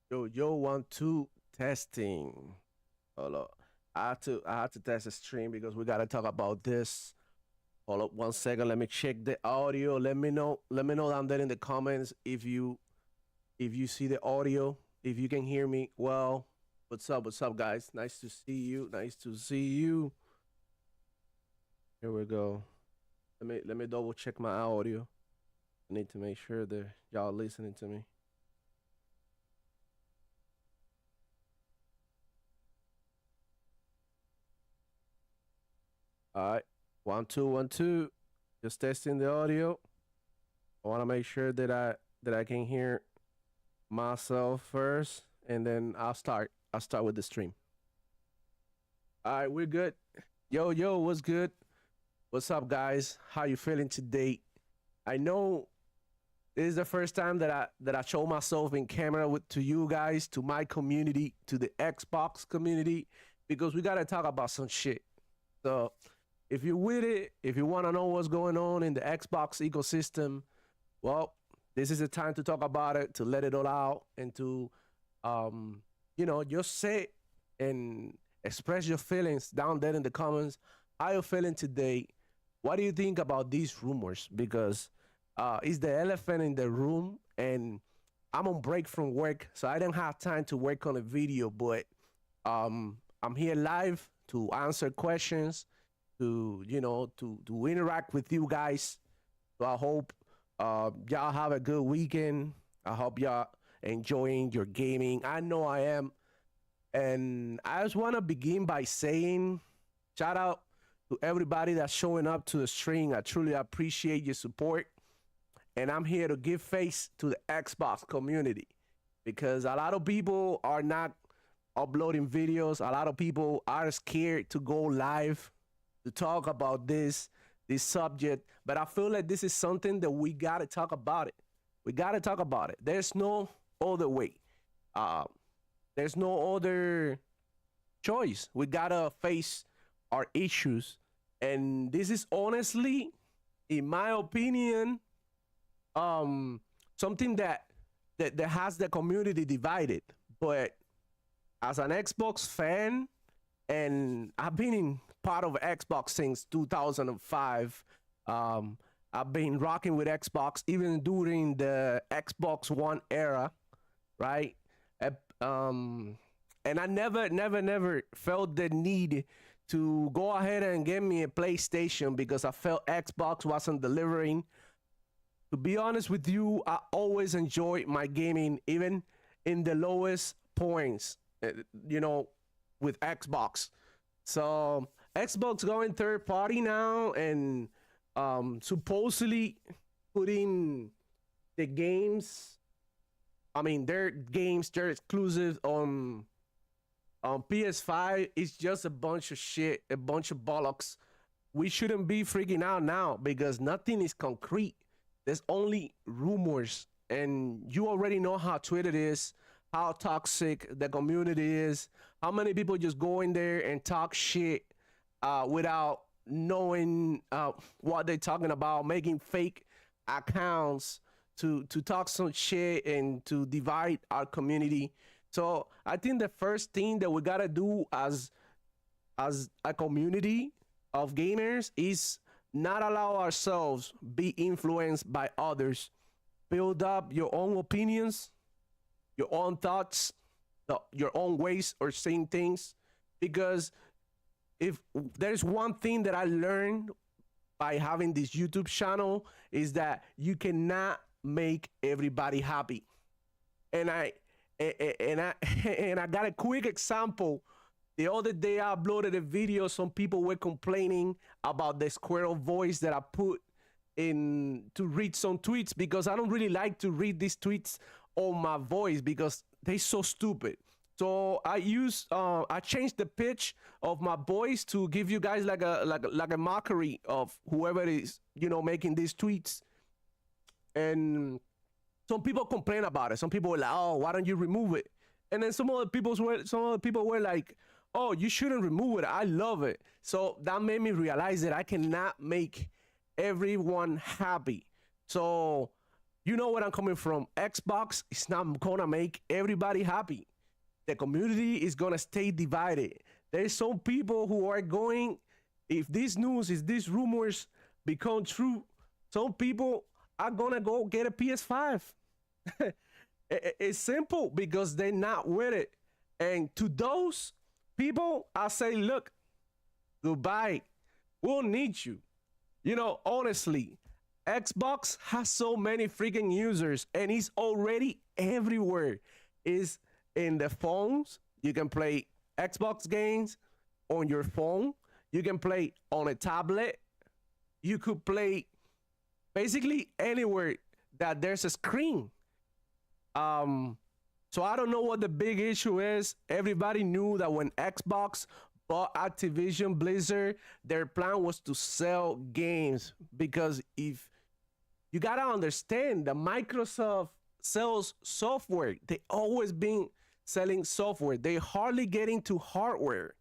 Yo, 1 2 testing. Hold up. I had to test the stream because we gotta talk about this. Hold up 1 second. Let me check the audio. Let me know down there in the comments if you see the audio, if you can hear me well. What's up, guys? Nice to see you. Nice to see you. Here we go. Let me double check my audio. I need to make sure that y'all listening to me. All right. 1 2 1 2. Just testing the audio. I want to make sure that I can hear myself first, and then I'll start with the stream. All right, we're good. Yo, what's good? What's up, guys? How you feeling today? I know this is the first time that I show myself in camera with to you guys, to my community, to the Xbox community, because we gotta talk about some shit. So if you're with it, if you want to know what's going on in the Xbox ecosystem, well, this is the time to talk about it, to let it all out, and to, just say and express your feelings down there in the comments. How you feeling today? What do you think about these rumors? Because it's the elephant in the room, and I'm on break from work, so I don't have time to work on a video, but I'm here live to answer questions, to interact with you guys. So I hope y'all have a good weekend. I hope y'all enjoying your gaming. I know I am. And I just want to begin by saying shout out to everybody that's showing up to the stream. I truly appreciate your support. And I'm here to give face to the Xbox community because a lot of people are not uploading videos. A lot of people are scared to go live to talk about this subject, but I feel like this is something that we gotta talk about it. We gotta talk about it. There's no other way. Uh, there's no other choice. We gotta face our issues, and this is honestly, in my opinion, um, something that has the community divided. But as an Xbox fan, and I've been in part of Xbox since 2005. I've been rocking with Xbox even during the Xbox One era, right? Um, and I never felt the need to go ahead and get me a PlayStation because I felt Xbox wasn't delivering. To be honest with you, I always enjoy my gaming, even in the lowest points, you know, with Xbox. So Xbox going third party now and supposedly putting the games. I mean, their games, their exclusives on PS5 is just a bunch of shit, a bunch of bollocks. We shouldn't be freaking out now because nothing is concrete. There's only rumors, and you already know how Twitter is, how toxic the community is, how many people just go in there and talk shit without knowing what they're talking about, making fake accounts to talk some shit and to divide our community. So I think the first thing that we gotta do as a community of gamers is not allow ourselves be influenced by others. Build up your own opinions, your own thoughts, your own ways of saying things. Because if there's one thing that I learned by having this YouTube channel is that you cannot make everybody happy. And I and I got a quick example. The other day I uploaded a video. Some people were complaining about the squirrel voice that I put in to read some tweets because I don't really like to read these tweets on my voice because they so stupid. So I changed the pitch of my voice to give you guys like a mockery of whoever is making these tweets. And some people complain about it. Some people were like, "Oh, why don't you remove it?" And then some other people were like, "Oh, you shouldn't remove it. I love it." So that made me realize that I cannot make everyone happy. So You know where I'm coming from. Xbox is not gonna make everybody happy. The community is gonna stay divided. There's some people who are going, if this news, if these rumors become true, some people are gonna go get a PS5. It's simple because they're not with it. And to those people, I say, look, goodbye. We'll need you. You know, honestly, Xbox has so many freaking users and it's already everywhere. It's in the phones. You can play Xbox games on your phone. You can play on a tablet. You could play basically anywhere that there's a screen. Um, so I don't know what the big issue is. Everybody knew that when Xbox bought Activision Blizzard, their plan was to sell games because if you gotta understand that Microsoft sells software, they always been selling software. They hardly get into hardware.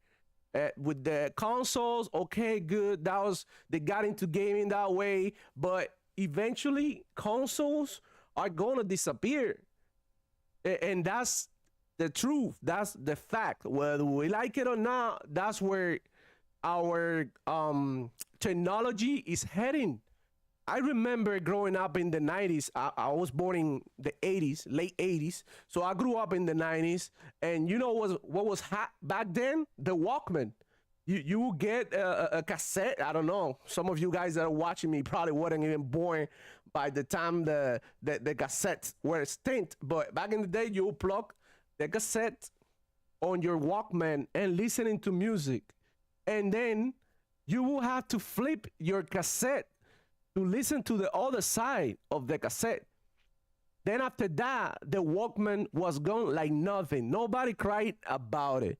With the consoles, okay, good. That was they got into gaming that way, but eventually consoles are gonna disappear, and that's the truth. That's the fact. Whether we like it or not, that's where our technology is heading. I remember growing up in the 90s. I was born in the 80s, late 80s. So I grew up in the 90s. And you know what was hot back then? The Walkman. You would get a cassette. I don't know. Some of you guys that are watching me probably weren't even born by the time the cassettes were extinct. But back in the day, you would plug the cassette on your Walkman and listening to music. And then you will have to flip your cassette to listen to the other side of the cassette. Then after that, the Walkman was gone like nothing. Nobody cried about it.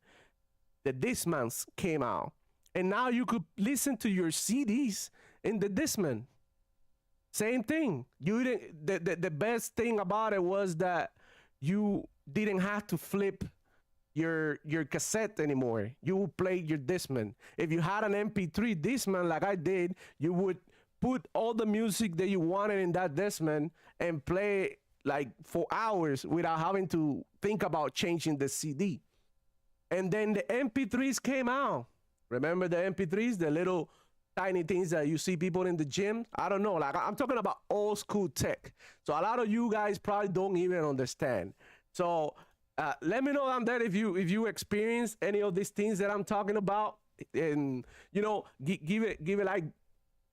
The Discmans came out. And now you could listen to your CDs in the Discman. Same thing. You didn't, the best thing about it was that you didn't have to flip your cassette anymore. You would play your Discman. If you had an MP3 Discman like I did, you would put all the music that you wanted in that Discman and play like for hours without having to think about changing the CD. And then the MP3s came out. Remember the MP3s, the little tiny things that you see people in the gym? I don't know. Like I'm talking about old school tech. So a lot of you guys probably don't even understand. So let me know down there if you experience any of these things that I'm talking about, and you know, give it like.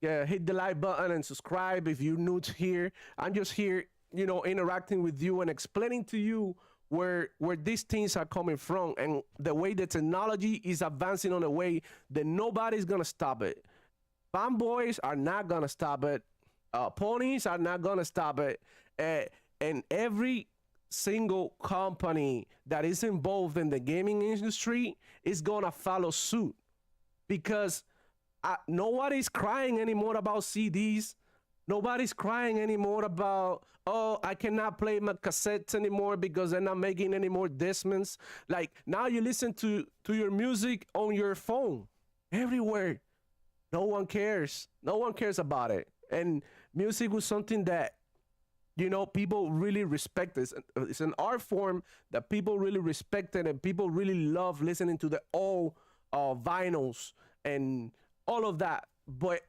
Hit the like button and subscribe if you're new to here. I'm just here, you know, interacting with you and explaining to you where these things are coming from and the way the technology is advancing on a way that nobody's gonna stop it. Fanboys are not gonna stop it. Ponies are not gonna stop it. And every single company that is involved in the gaming industry is gonna follow suit because nobody's crying anymore about CDs. Nobody's crying anymore about, oh, I cannot play my cassettes anymore because they're not making any more Discmans. Like now you listen to your music on your phone everywhere. No one cares. No one cares about it. And music was something that, you know, people really respect. It's an art form that people really respected and people really love listening to the old vinyls and all of that. But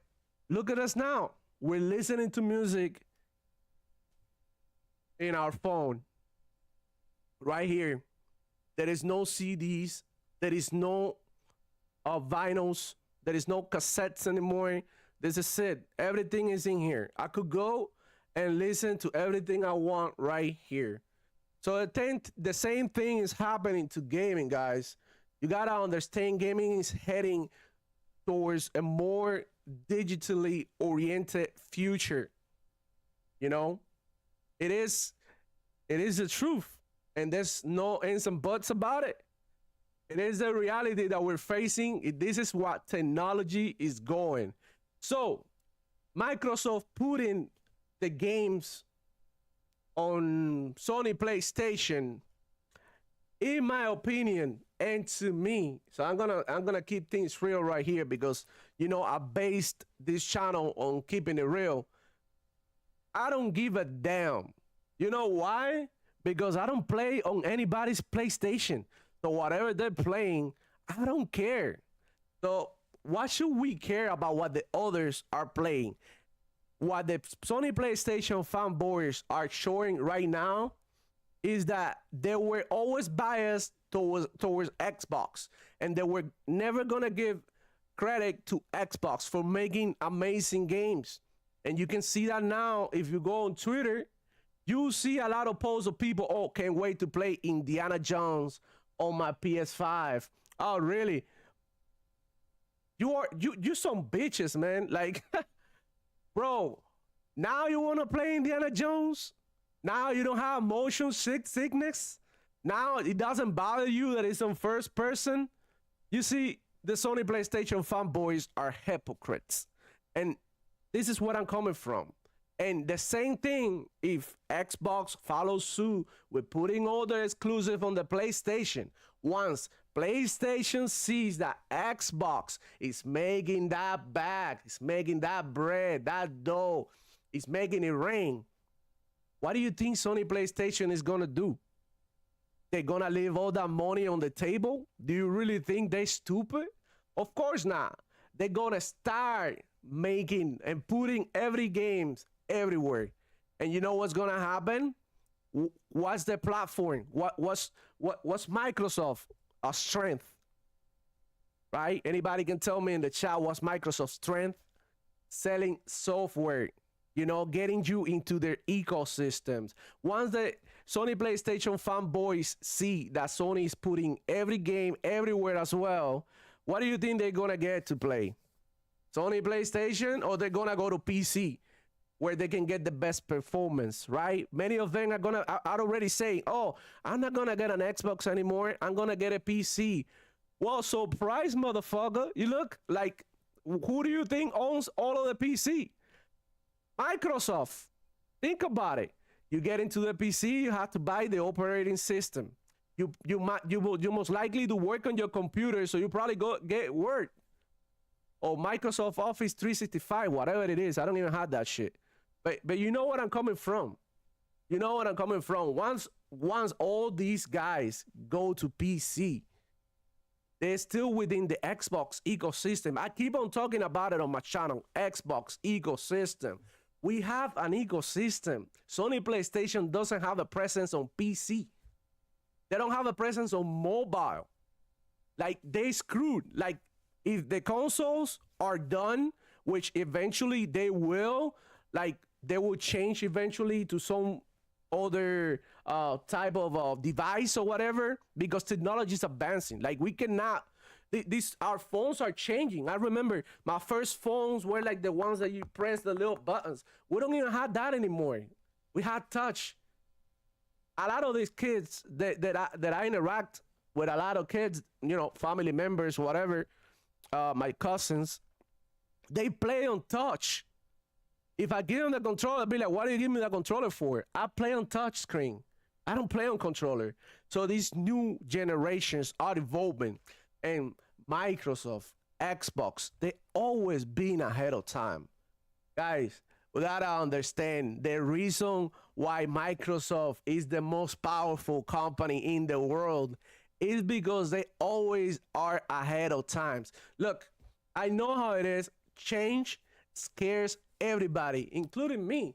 look at us now. We're listening to music in our phone right here. There is no CDs. There is no vinyls. There is no cassettes anymore. This is it. Everything is in here. I could go and listen to everything I want right here. So the same thing is happening to gaming, guys. You gotta understand gaming is heading towards a more digitally oriented future. You know, it is the truth, and there's no ands and buts about it. It is the reality that we're facing. This is what technology is going. So Microsoft putting the games on Sony PlayStation, in my opinion, and to me, so I'm gonna keep things real right here because, you know, I based this channel on keeping it real. I don't give a damn. You know why? Because I don't play on anybody's PlayStation. So whatever they're playing, I don't care. So why should we care about what the others are playing? What the Sony PlayStation fanboys are showing right now is that they were always biased towards Xbox, and they were never gonna give credit to Xbox for making amazing games. And you can see that now if you go on Twitter, you see a lot of posts of people, oh, can't wait to play Indiana Jones on my PS5. Oh, really? You some bitches, man. Like, bro, now you wanna play Indiana Jones? Now you don't have motion sickness? Now it doesn't bother you that it's on first person? You see, the Sony PlayStation fanboys are hypocrites. And this is what I'm coming from. And the same thing if Xbox follows suit with putting all the exclusive on the PlayStation. Once PlayStation sees that Xbox is making that bag, is making that bread, that dough, is making it rain, what do you think Sony PlayStation is gonna do? They're gonna leave all that money on the table? Do you really think they're stupid? Of course not. They're gonna start making and putting every games everywhere. And you know what's gonna happen? What's the platform? What's Microsoft a strength? Right? Anybody can tell me in the chat what's Microsoft's strength? Selling software, you know, getting you into their ecosystems. Once the Sony PlayStation fanboys see that Sony is putting every game everywhere as well, what do you think they're gonna get to play? Sony PlayStation, or they're gonna go to PC where they can get the best performance, right? Many of them are gonna are already saying, oh, I'm not gonna get an Xbox anymore, I'm gonna get a PC. Well, surprise, motherfucker. You look like, who do you think owns all of the PC? Microsoft. Think about it. You get into the PC, you have to buy the operating system. You most likely to work on your computer, so you probably go get Word or Microsoft Office 365, whatever it is. I don't even have that shit. But you know what I'm coming from. You know what I'm coming from. Once all these guys go to PC, they're still within the Xbox ecosystem. I keep on talking about it on my channel, Xbox ecosystem. We have an ecosystem. Sony PlayStation doesn't have a presence on PC. They don't have a presence on mobile. Like, they screwed. Like, if the consoles are done, which eventually they will, like, they will change eventually to some other type of device or whatever, because technology is advancing. Like, we cannot, our phones are changing. I remember my first phones were like the ones that you press the little buttons. We don't even have that anymore. We had touch. A lot of these kids that I interact with, a lot of kids, you know, family members, whatever, my cousins, they play on touch. If I give them the controller, I'll be like, what do you give me the controller for? I play on touch screen. I don't play on controller. So these new generations are evolving, and Microsoft, Xbox, they always been ahead of time. Guys, we gotta understand the reason why Microsoft is the most powerful company in the world is because they always are ahead of times. Look, I know how it is. Change scares everybody, including me,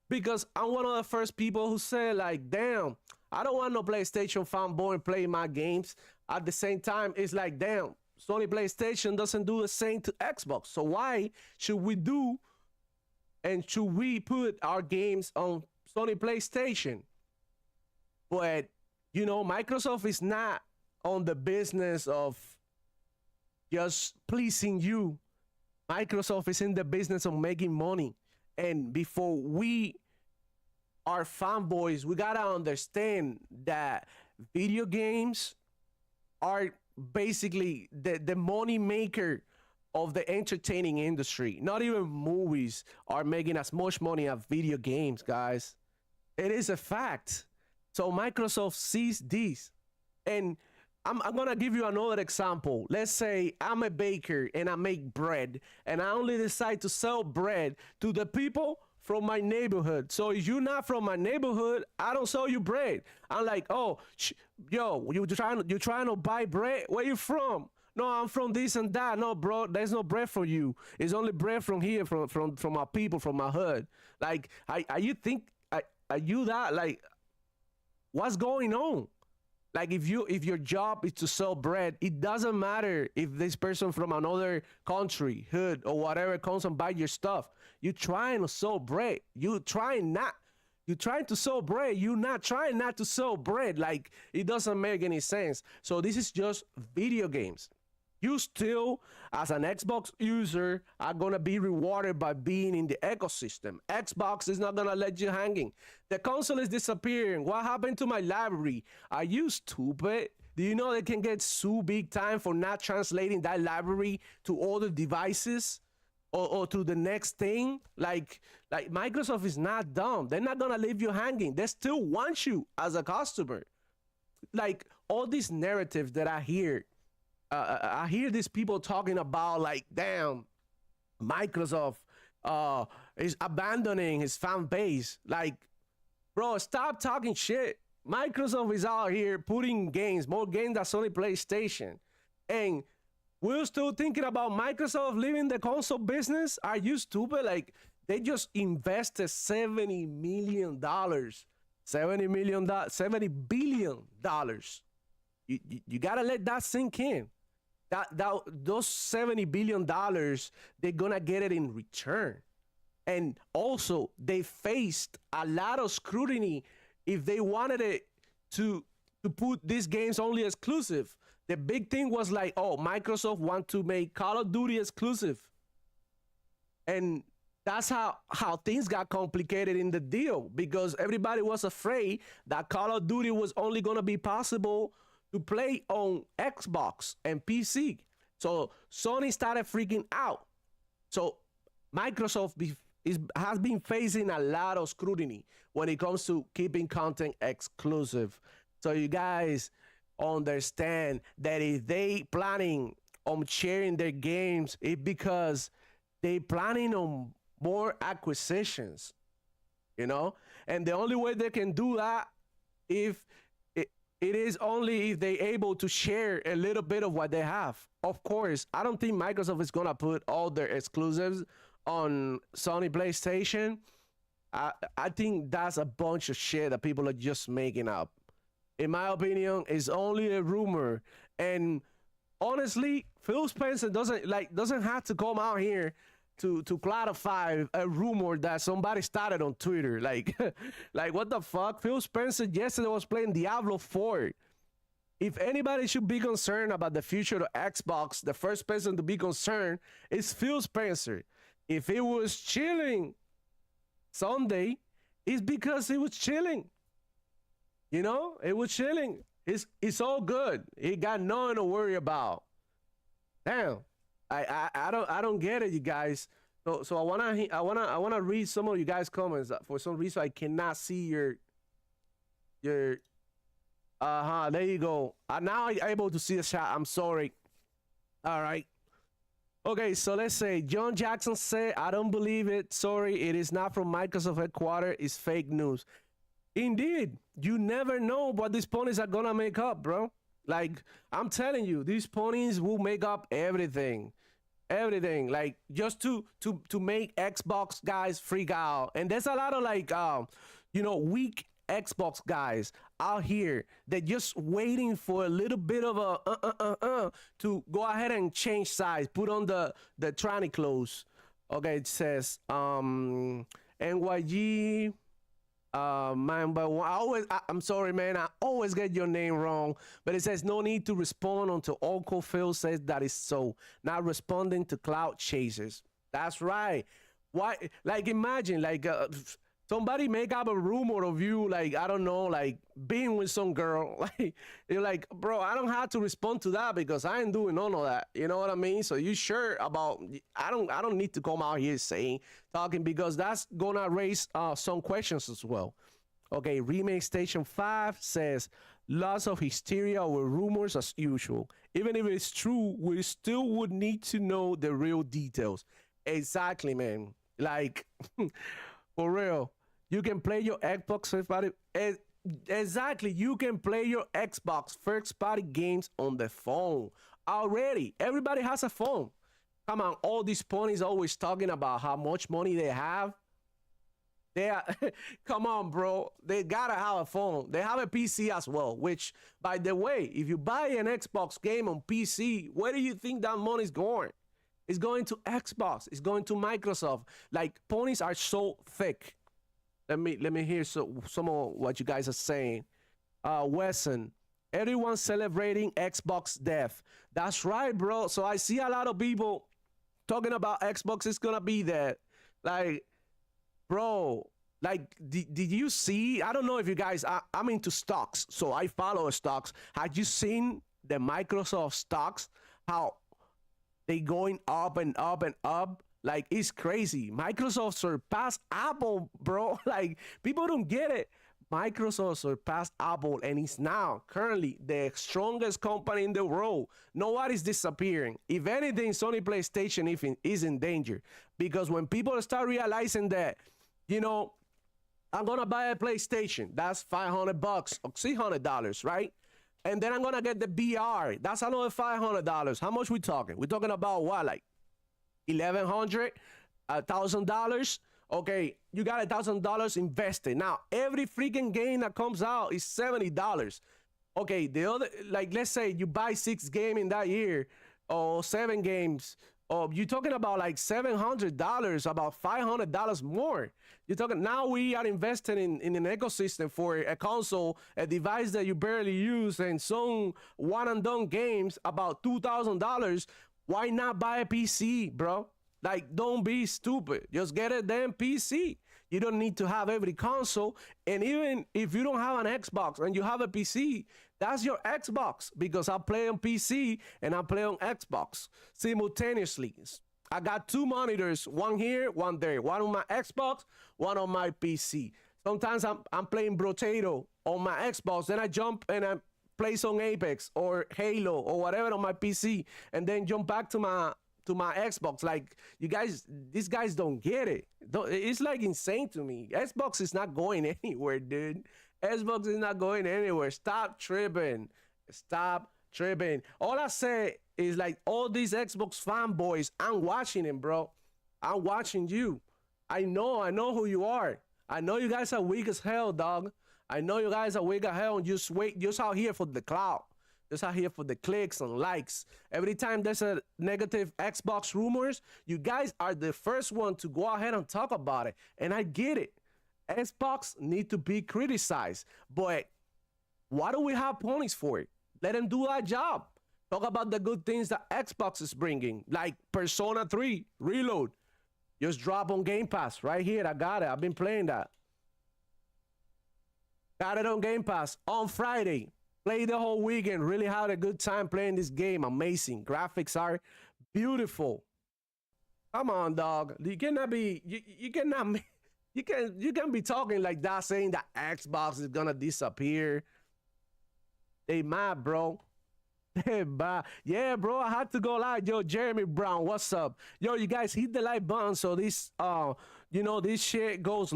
because I'm one of the first people who said, like, damn, I don't want no PlayStation fanboy playing my games. At the same time, it's like, damn, Sony PlayStation doesn't do the same to Xbox. So why should we do, and should we put our games on Sony PlayStation? But, you know, Microsoft is not on the business of just pleasing you. Microsoft is in the business of making money. And before we are fanboys, we gotta understand that video games are basically the money maker of the entertaining industry. Not even movies are making as much money as video games, guys. It is a fact. So Microsoft sees this. And I'm gonna give you another example. Let's say I'm a baker and I make bread, and I only decide to sell bread to the people from my neighborhood. So if you're not from my neighborhood, I don't sell you bread. I'm like, oh, yo, you trying to buy bread? Where you from? No, I'm from this and that. No, bro, there's no bread for you. It's only bread from here, from my people, from my hood. Like, are you think, are you that like? What's going on? Like if your job is to sell bread, it doesn't matter if this person from another country, hood, or whatever comes and buy your stuff. You trying to sell bread. You trying to sell bread. You not trying not to sell bread. Like it doesn't make any sense. So this is just video games. You still, as an Xbox user, are gonna be rewarded by being in the ecosystem. Xbox is not gonna let you hanging. The console is disappearing. What happened to my library? Are you stupid? Do you know they can get sued big time for not translating that library to other devices or to the next thing? Like Microsoft is not dumb. They're not gonna leave you hanging. They still want you as a customer. Like all these narratives that I hear these people talking about like, damn, Microsoft is abandoning his fan base. Like, bro, stop talking shit. Microsoft is out here putting games, more games than Sony PlayStation. And we're still thinking about Microsoft leaving the console business. Are you stupid? Like, they just invested $70 million. $70 billion. You gotta let that sink in. Those $70 billion, they're gonna get it in return. And also, they faced a lot of scrutiny if they wanted it to put these games only exclusive. The big thing was like, oh, Microsoft want to make Call of Duty exclusive. And that's how things got complicated in the deal, because everybody was afraid that Call of Duty was only gonna be possible to play on Xbox and PC. So Sony started freaking out. So Microsoft has been facing a lot of scrutiny when it comes to keeping content exclusive. So you guys understand that if they planning on sharing their games, it's because they planning on more acquisitions, you know? And the only way they can do that if it is only if they're able to share a little bit of what they have. Of course, I don't think Microsoft is gonna put all their exclusives on Sony PlayStation. I think that's a bunch of shit that people are just making up. In my opinion, it's only a rumor. And honestly, Phil Spencer doesn't have to come out here to clarify a rumor that somebody started on Twitter. Like, like what the fuck? Phil Spencer yesterday was playing Diablo 4. If anybody should be concerned about the future of Xbox, the first person to be concerned is Phil Spencer. If he was chilling Sunday, it's because he was chilling. You know, it was chilling. It's all good. He got nothing to worry about. Damn. I don't get it, you guys. So I wanna read some of you guys' comments. For some reason, I cannot see your. There you go. Now I'm able to see the chat. I'm sorry. All right. Okay, so let's say John Jackson said, "I don't believe it. Sorry, it is not from Microsoft headquarters. It's fake news." Indeed, you never know what these ponies are gonna make up, bro. Like, I'm telling you, these ponies will make up everything. Everything. Like, just to make Xbox guys freak out. And there's a lot of like weak Xbox guys out here that just waiting for a little bit of a to go ahead and change size, put on the tranny clothes. Okay, it says NYG. Man, but I'm sorry, man. I always get your name wrong. But it says no need to respond until Uncle Phil says that is so. Not responding to cloud chasers. That's right. Why? Like, imagine, like, somebody make up a rumor of you, like, I don't know, like being with some girl. Like, you're like, bro, I don't have to respond to that because I ain't doing none of that. You know what I mean? So you sure about? I don't need to come out here talking because that's gonna raise some questions as well. Okay, Remake Station 5 says lots of hysteria over rumors as usual. Even if it's true, we still would need to know the real details. Exactly, man. Like. For real. You can play your Xbox first party. Exactly. You can play your Xbox first party games on the phone already. Everybody has a phone. Come on, all these ponies always talking about how much money they have. They are, come on, bro. They gotta have a phone. They have a PC as well. Which, by the way, if you buy an Xbox game on PC, where do you think that money's going? It's going to Xbox. It's going to Microsoft. Like ponies are so thick. Let me hear some of what you guys are saying. Wesson, everyone's celebrating Xbox death. That's right, bro. So I see a lot of people talking about Xbox is gonna be there. Like, bro, like, did you see? I don't know if you guys, I'm into stocks, so I follow stocks. Had you seen the Microsoft stocks? How they going up and up and up? Like, it's crazy. Microsoft surpassed Apple, bro. Like, people don't get it. Microsoft surpassed Apple and is now currently the strongest company in the world. Nobody's disappearing. If anything, Sony PlayStation is in danger, because when people start realizing that, you know, I'm gonna buy a PlayStation, that's $500 or $600, right? And then I'm gonna get the VR, that's another $500. How much we talking? We're talking about what, like $1,100, $1,000. Okay, you got $1,000 invested. Now, every freaking game that comes out is $70. Okay, the other, like, let's say you buy 6 games in that year, or 7 games. Oh, you're talking about like $700, about $500 more. You're talking, now we are investing in an ecosystem for a console, a device that you barely use, and some one and done games about $2,000. Why not buy a PC, bro? Like, don't be stupid. Just get a damn PC. You don't need to have every console. And even if you don't have an Xbox and you have a PC, that's your Xbox, because I play on PC and I play on Xbox simultaneously. I got 2 monitors, one here, one there, one on my Xbox, one on my PC. Sometimes I'm playing Brotato on my Xbox, then I jump and I play some Apex or Halo or whatever on my PC, and then jump back to my Xbox. Like, you guys, these guys don't get it. It's like insane to me. Xbox is not going anywhere, dude. Xbox is not going anywhere. Stop tripping. Stop tripping. All I say is, like, all these Xbox fanboys, I'm watching them, bro. I'm watching you. I know who you are. I know you guys are weak as hell, dog. I know you guys are weak as hell and just out here for the clout. Just out here for the clicks and likes. Every time there's a negative Xbox rumors, you guys are the first one to go ahead and talk about it. And I get it. Xbox need to be criticized. But why do we have ponies for it? Let them do that job. Talk about the good things that Xbox is bringing, like Persona 3 Reload. Just drop on Game Pass right here. I got it. I've been playing that. Got it on Game Pass on Friday. Played the whole weekend. Really had a good time playing this game. Amazing. Graphics are beautiful. Come on, dog. You cannot be. You cannot. You can be talking like that, saying that Xbox is gonna disappear. They mad, bro. Yeah, bro, I had to go live. Yo, Jeremy Brown, what's up? Yo, you guys hit the like button so this this shit goes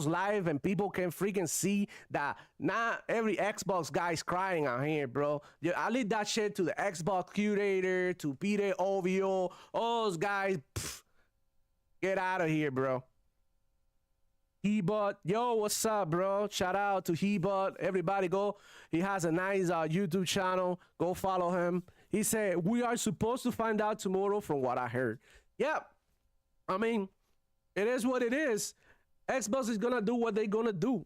live and people can freaking see that not every Xbox guy's crying out here, bro. Yeah, I leave that shit to the Xbox curator, to Peter Ovio, all those guys. Pff, get out of here, bro. Hebot, yo, what's up, bro? Shout out to Hebot. Everybody go. He has a nice YouTube channel. Go follow him. He said, we are supposed to find out tomorrow from what I heard. Yep. I mean, it is what it is. Xbox is going to do what they're going to do.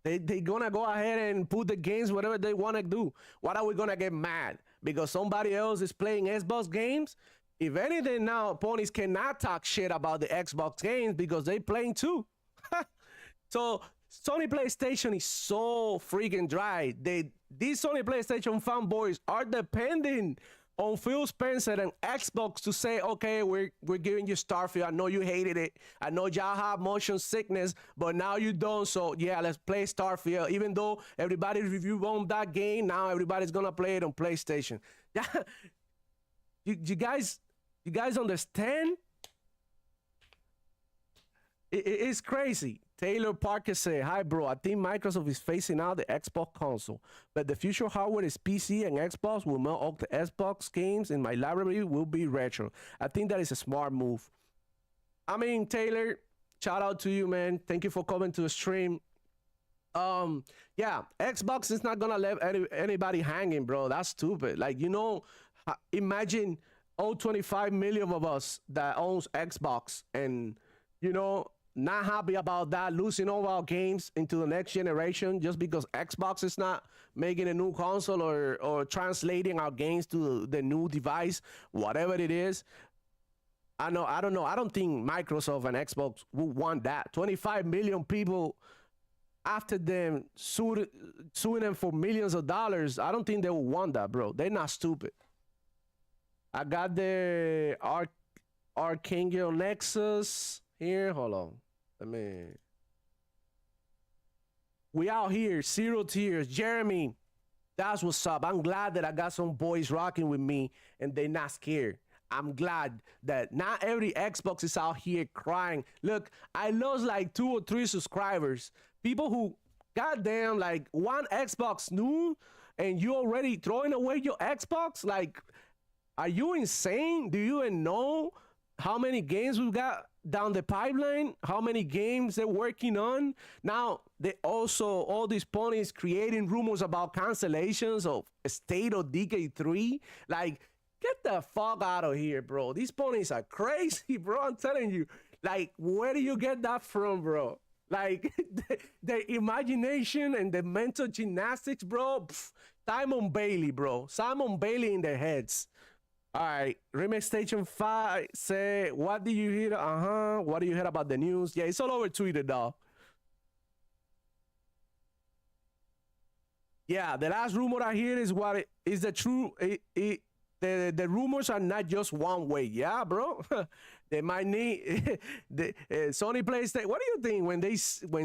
They going to go ahead and put the games whatever they want to do. What are we going to get mad? Because somebody else is playing Xbox games? If anything, now, ponies cannot talk shit about the Xbox games because they playing too. So Sony PlayStation is so freaking dry. These Sony PlayStation fanboys are depending on Phil Spencer and Xbox to say, okay, we're giving you Starfield. I know you hated it. I know y'all have motion sickness, but now you don't. So yeah, let's play Starfield. Even though everybody reviewed on that game, now everybody's gonna play it on PlayStation. Yeah, you guys understand? It's crazy. Taylor Parker said, "Hi, bro. I think Microsoft is phasing out the Xbox console, but the future hardware is PC and Xbox will melt all the Xbox games in my library will be retro. I think that is a smart move." I mean, Taylor, shout out to you, man. Thank you for coming to the stream. Yeah, Xbox is not gonna let anybody hanging, bro. That's stupid. Like, imagine all 25 million of us that owns Xbox and not happy about that, losing all our games into the next generation just because Xbox is not making a new console or translating our games to the new device, whatever it is. I don't know. I don't think Microsoft and Xbox would want that. 25 million people after them suing them for millions of dollars. I don't think they would want that, bro. They're not stupid. I got the Archangel Nexus here. Hold on. We out here. Zero Tears. Jeremy, that's what's up. I'm glad that I got some boys rocking with me and they're not scared. I'm glad that not every Xbox is out here crying. Look, I lost like 2 or 3 subscribers. People who, goddamn, like one Xbox new and you already throwing away your Xbox? Like, are you insane? Do you even know how many games we've got down the pipeline? How many games they're working on? Now, they also, all these ponies creating rumors about cancellations of State of Decay 3. Like, get the fuck out of here, bro. These ponies are crazy, bro. I'm telling you. Like, where do you get that from, bro? Like, the imagination and the mental gymnastics, bro. Pff, Simon Bailey, bro. Simon Bailey in their heads. All right. Remix Station 5 say, what do you hear? What do you hear about the news? Yeah, it's all over Twitter, dog. Yeah, the last rumor I hear is what is the true. The rumors are not just one way. Yeah, bro. They might need the Sony PlayStation. What do you think when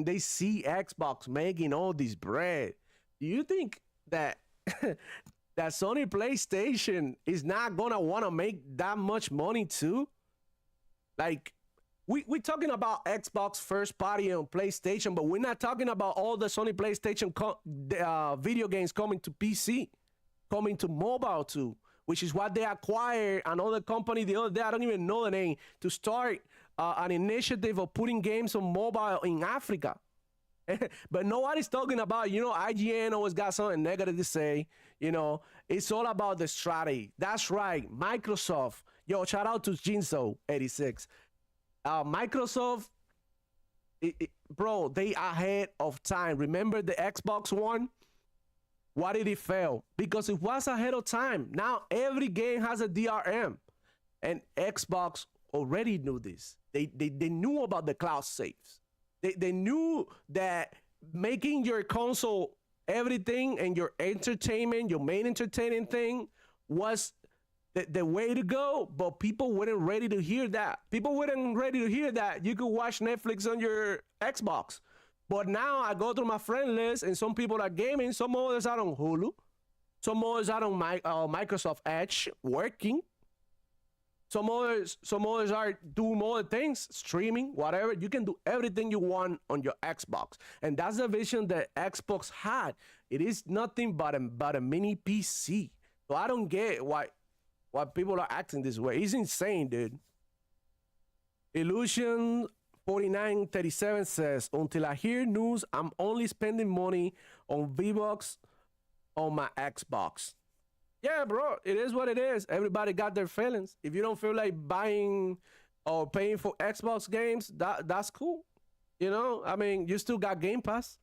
they see Xbox making all this bread? Do you think that that Sony PlayStation is not gonna want to make that much money too? Like, we're talking about Xbox first party on PlayStation, but we're not talking about all the Sony PlayStation video games coming to PC, coming to mobile too, which is what they acquired another company the other day. I don't even know the name, to start an initiative of putting games on mobile in Africa. But nobody's talking about, IGN always got something negative to say. It's all about the strategy. That's right. Microsoft. Yo, shout out to Jinzo86. Microsoft, bro, they ahead of time. Remember the Xbox One? Why did it fail? Because it was ahead of time. Now every game has a DRM. And Xbox already knew this. They knew about the cloud saves. They knew that making your console everything and your entertainment, your main entertaining thing, was the way to go, but people weren't ready to hear that. People weren't ready to hear that you could watch Netflix on your Xbox. But now I go through my friend list and some people are gaming, some others are on Hulu, some others are on Microsoft Edge working. Some others are doing more things, streaming, whatever. You can do everything you want on your Xbox. And that's the vision that Xbox had. It is nothing but a mini PC. So I don't get why people are acting this way. It's insane, dude. Illusion 4937 says, until I hear news, I'm only spending money on V-Bucks on my Xbox. Yeah, bro, it is what it is. Everybody got their feelings. If you don't feel like buying or paying for Xbox games, that's cool. I mean, you still got Game Pass.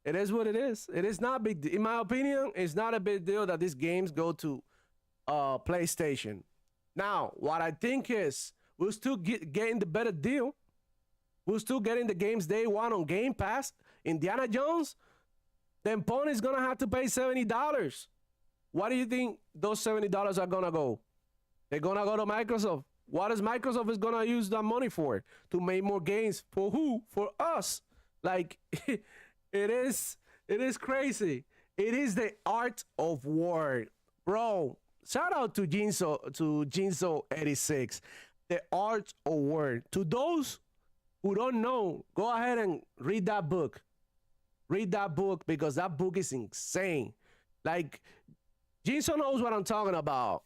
It is what it is. It is not big. In my opinion, it's not a big deal that these games go to PlayStation. Now, what I think is we'll still getting the better deal. We're still getting the games they want on Game Pass. Indiana Jones, then Pony's gonna have to pay $70. What do you think those $70 are gonna go? They're gonna go to Microsoft. What is Microsoft is gonna use that money for? To make more games for who? For us. Like, it is crazy. It is the art of war, bro. Shout out to Jinzo86. The art of war. To those who don't know, go ahead and read that book. Read that book because that book is insane. Like, Jinso knows what I'm talking about.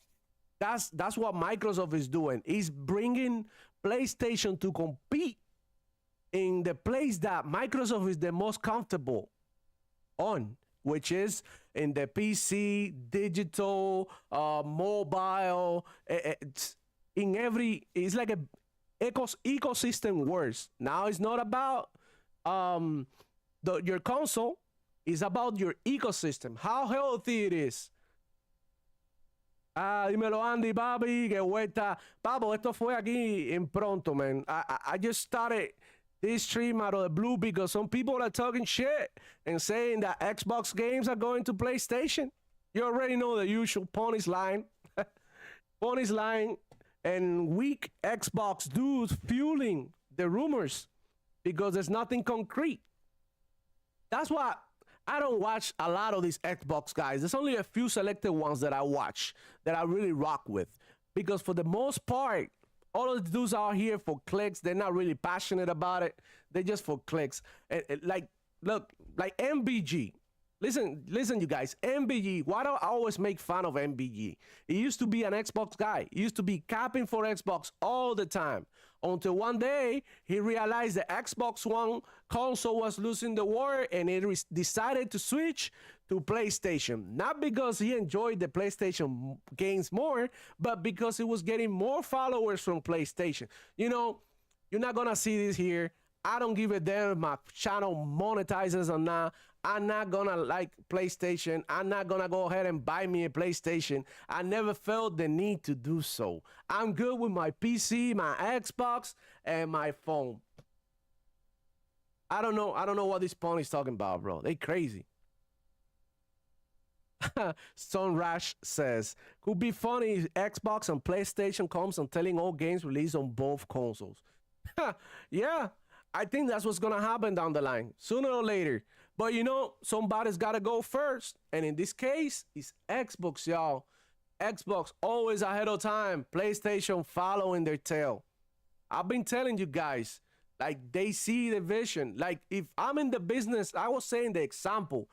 That's what Microsoft is doing. Is bringing PlayStation to compete in the place that Microsoft is the most comfortable on, which is in the PC, digital, mobile. It's in every. It's like a ecosystem works. Now it's not about your console. It's about your ecosystem. How healthy it is. Ah, dímelo Andy, papi, que vuelta. Papo, esto fue aquí en pronto, man. I just started this stream out of the blue because some people are talking shit and saying that Xbox games are going to PlayStation. You already know the usual Pony's line. Pony's line and weak Xbox dudes fueling the rumors because there's nothing concrete. That's why I don't watch a lot of these Xbox guys. There's only a few selected ones that I watch that I really rock with. Because for the most part, all of the dudes out here for clicks. They're not really passionate about it. They're just for clicks. Like, look, like MBG. Listen, you guys. MBG. Why do I always make fun of MBG? He used to be an Xbox guy. He used to be capping for Xbox all the time. Until one day, he realized the Xbox One console was losing the war, and he decided to switch to PlayStation. Not because he enjoyed the PlayStation games more, but because he was getting more followers from PlayStation. You know, you're not gonna see this here. I don't give a damn if my channel monetizes or not. I'm not gonna like PlayStation. I'm not gonna go ahead and buy me a PlayStation. I never felt the need to do so. I'm good with my PC, my Xbox, and my phone. I don't know what this pony's talking about, bro. They crazy. Stone Rash says, could be funny if Xbox and PlayStation comes on telling all games released on both consoles. Yeah, I think that's what's gonna happen down the line, sooner or later. But you know, somebody's gotta go first. And in this case, it's Xbox, y'all. Xbox always ahead of time. PlayStation following their tail. I've been telling you guys, like, they see the vision. Like, if I'm in the business, I was saying the example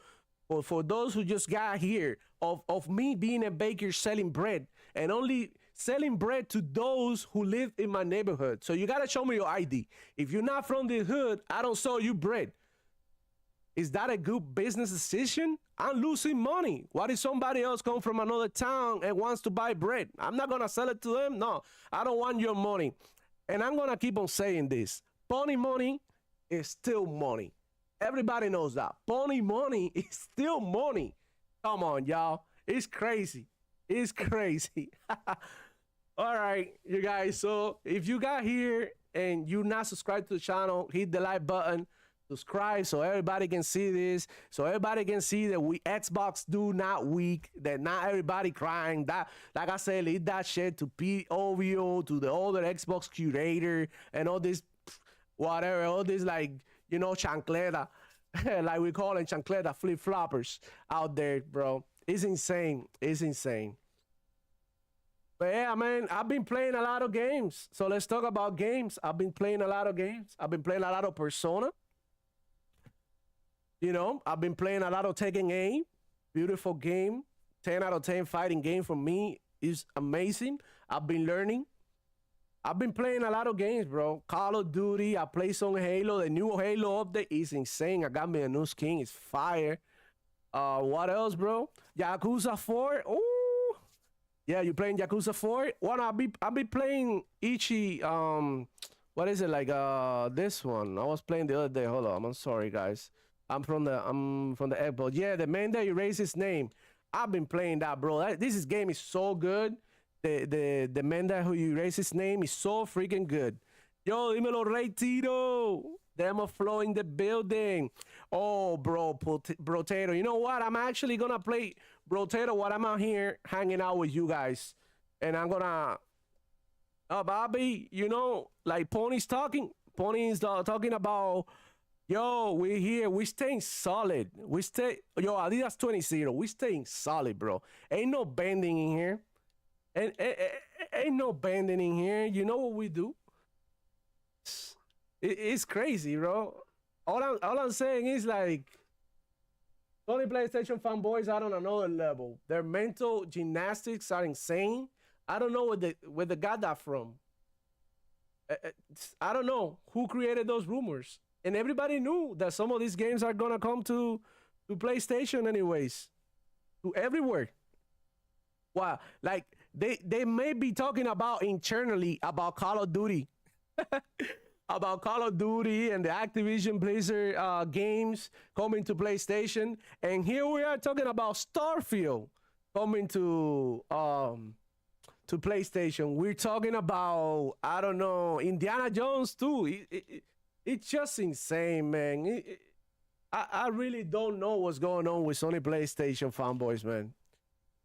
for those who just got here of me being a baker selling bread and only selling bread to those who live in my neighborhood. So you gotta show me your ID. If you're not from the hood, I don't sell you bread. Is that a good business decision? I'm losing money. What if somebody else comes from another town and wants to buy bread? I'm not gonna sell it to them. No, I don't want your money. And I'm gonna keep on saying this. Pony money is still money. Everybody knows that. Pony money is still money. Come on, y'all. It's crazy. It's crazy. All right, you guys. So if you got here and you're not subscribed to the channel, hit the like button. Subscribe so everybody can see this, so everybody can see that we Xbox do not weak, that not everybody crying. That, like I said, leave that shit to POVO, to the other Xbox curator, and all this, whatever, all this, like, you know, chancleta, like we call it chancleta, flip-floppers out there, bro. It's insane. It's insane. But yeah, man, I've been playing a lot of games. So let's talk about games. I've been playing a lot of games. I've been playing a lot of Persona. You know, I've been playing a lot of Tekken 8. Beautiful game. 10 out of 10 fighting game for me is amazing. I've been learning. I've been playing a lot of games, bro. Call of Duty. I play some Halo. The new Halo update is insane. I got me a new skin. It's fire. What else, bro? Yakuza 4. Oh, yeah, you playing Yakuza 4? Well, I'll be playing Ichi. What is it, like this one? I was playing the other day. Hold on. I'm sorry, guys. I'm from the Xbox. Yeah, the man that you raised his name. I've been playing that, bro. This game is so good. The man that who you raised his name is so freaking good. Yo, dímelo, Rey Tito. Demo flow in the building. Oh, bro, Brotato. You know what? I'm actually gonna play Brotato while I'm out here hanging out with you guys, and I'm gonna. Bobby, you know, like Pony's talking. Pony's talking about. Yo, we're here. We staying solid. Yo, Adidas 20-0. We staying solid, bro. Ain't no bending in here. And ain't no bending in here. You know what we do? It's crazy, bro. All I'm saying is like Sony PlayStation fanboys are on another level. Their mental gymnastics are insane. I don't know where they got that from. I don't know who created those rumors, and everybody knew that some of these games are gonna come to PlayStation anyways, to everywhere. Wow, like they may be talking about internally about Call of Duty, about Call of Duty and the Activision Blizzard games coming to PlayStation, and here we are talking about Starfield coming to PlayStation. We're talking about, I don't know, Indiana Jones too. It's just insane, man. I really don't know what's going on with Sony PlayStation fanboys, man.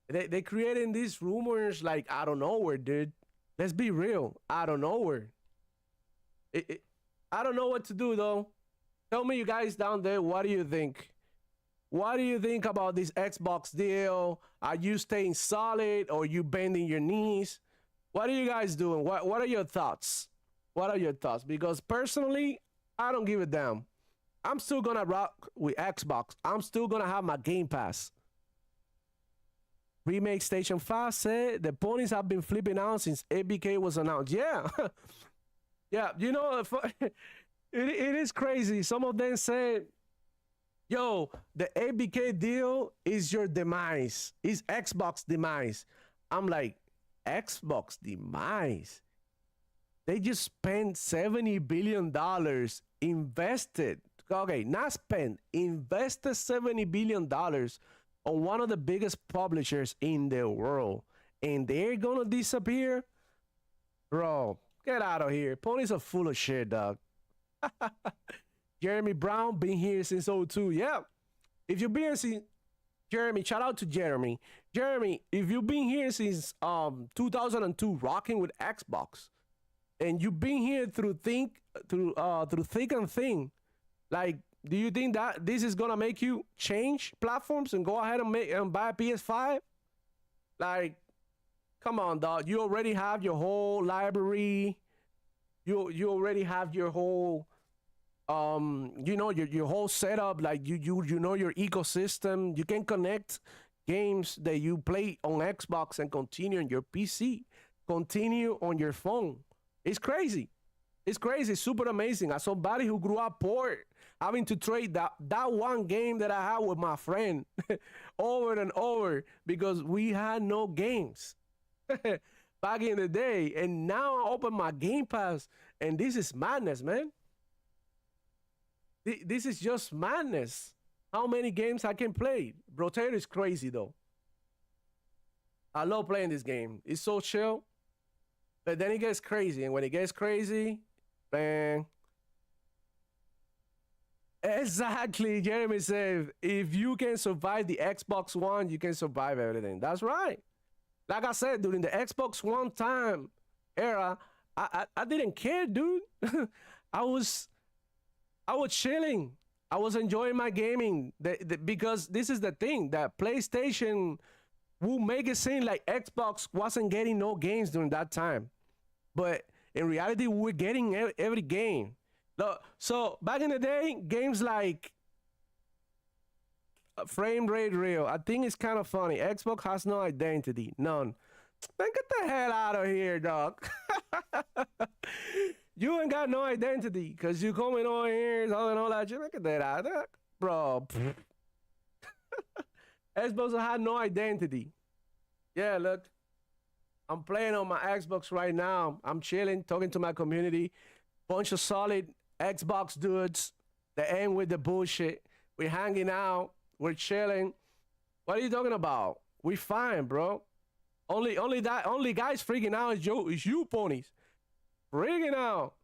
They creating these rumors like out of nowhere, dude. Let's be real, out of nowhere. It, it, I don't know what to do though. Tell me, you guys down there, what do you think? What do you think about this Xbox deal? Are you staying solid or you bending your knees? What are you guys doing? What are your thoughts? What are your thoughts? Because personally, I don't give a damn. I'm still gonna rock with Xbox. I'm still gonna have my Game Pass. Remake Station 5 said the ponies have been flipping out since ABK was announced. Yeah. Yeah, you know, it is crazy. Some of them said, yo, the ABK deal is your demise. Is Xbox demise. I'm like, Xbox demise? They just spent $70 billion invested. Okay, not spent, invested $70 billion on one of the biggest publishers in the world. And they're gonna disappear? Bro, get out of here. Ponies are full of shit, dog. Jeremy Brown, been here since '02. Yeah. If you've been since Jeremy, shout out to Jeremy. Jeremy, if you've been here since 2002, rocking with Xbox, and you've been here through thick and thin, like, do you think that this is gonna make you change platforms and go ahead and buy a PS5? Like, come on, dog. You already have your whole library. You already have your whole your whole setup. Like you know your ecosystem. You can connect games that you play on Xbox and continue on your PC, continue on your phone. It's crazy. It's crazy. It's super amazing. As somebody who grew up poor, having to trade that one game that I had with my friend over and over because we had no games back in the day. And now I open my Game Pass, and this is madness, man. This is just madness. How many games I can play? Brotator is crazy, though. I love playing this game. It's so chill. But then it gets crazy. And when it gets crazy, man. Exactly. Jeremy said, if you can survive the Xbox One, you can survive everything. That's right. Like I said, during the Xbox One time era, I didn't care, dude. I was chilling. I was enjoying my gaming because this is the thing that PlayStation will make it seem like Xbox wasn't getting no games during that time, but in reality, we were getting every game. So back in the day, games like Frame Rate Real, I think it's kind of funny. Xbox has no identity, none. Man, get the hell out of here, dog. You ain't got no identity because you coming on here and all that shit. Look at that out there, bro. Xbox had no identity. Yeah, look, I'm playing on my Xbox right now. I'm chilling, talking to my community. Bunch of solid Xbox dudes. The end with the bullshit. We're hanging out. We're chilling. What are you talking about? We fine, bro. Only guys freaking out is you ponies. Freaking out.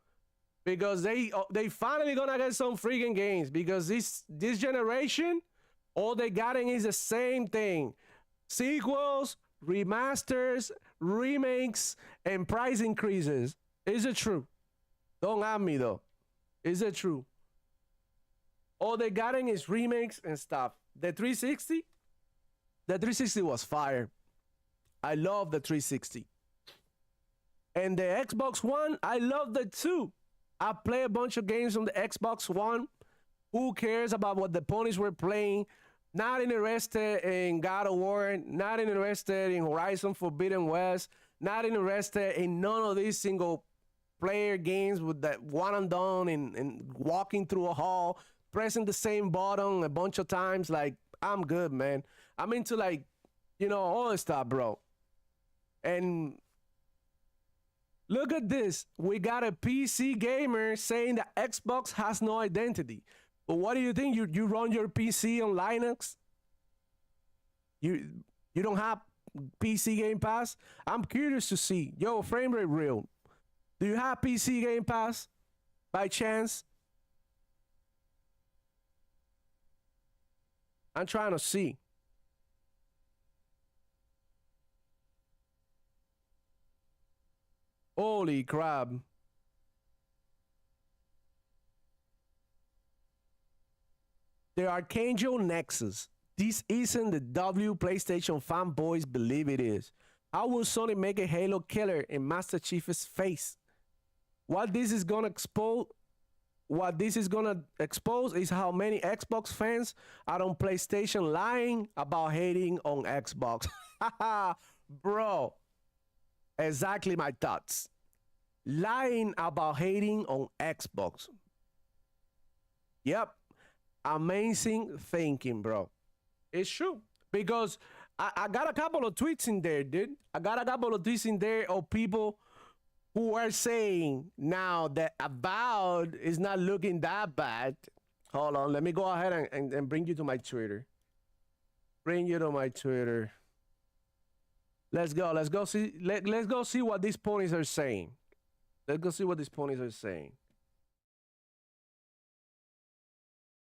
Because they finally gonna get some freaking games. Because this generation, all they getting is the same thing. Sequels, remasters, remakes, and price increases. Is it true? Don't at me though. Is it true? All they getting is remakes and stuff. The 360? The 360 was fire. I love the 360. And the Xbox One, I loved it too. I play a bunch of games on the Xbox One. Who cares about what the ponies were playing? Not interested in God of War, not interested in Horizon Forbidden West, not interested in none of these single player games with that one and done and walking through a hall, pressing the same button a bunch of times. Like, I'm good, man. I'm into like, all this stuff, bro. And look at this. We got a PC gamer saying that Xbox has no identity. But what do you think? You run your PC on Linux? You you don't have PC Game Pass? I'm curious to see. Yo, frame rate real. Do you have PC Game Pass by chance? I'm trying to see. Holy crap. The Archangel Nexus. This isn't the W PlayStation fanboys believe it is. How will Sony make a Halo killer in Master Chief's face? What this is gonna expose is how many Xbox fans are on PlayStation lying about hating on Xbox. Bro, exactly my thoughts. Lying about hating on Xbox. Yep. Amazing thinking, bro. It's true. Because I got a couple of tweets in there, dude. I got a couple of tweets in there of people who are saying now that Avowed is not looking that bad. Hold on, let me go ahead and bring you to my Twitter. Bring you to my Twitter. Let's go. Let's go see. Let's go see what these ponies are saying. Let's go see what these ponies are saying.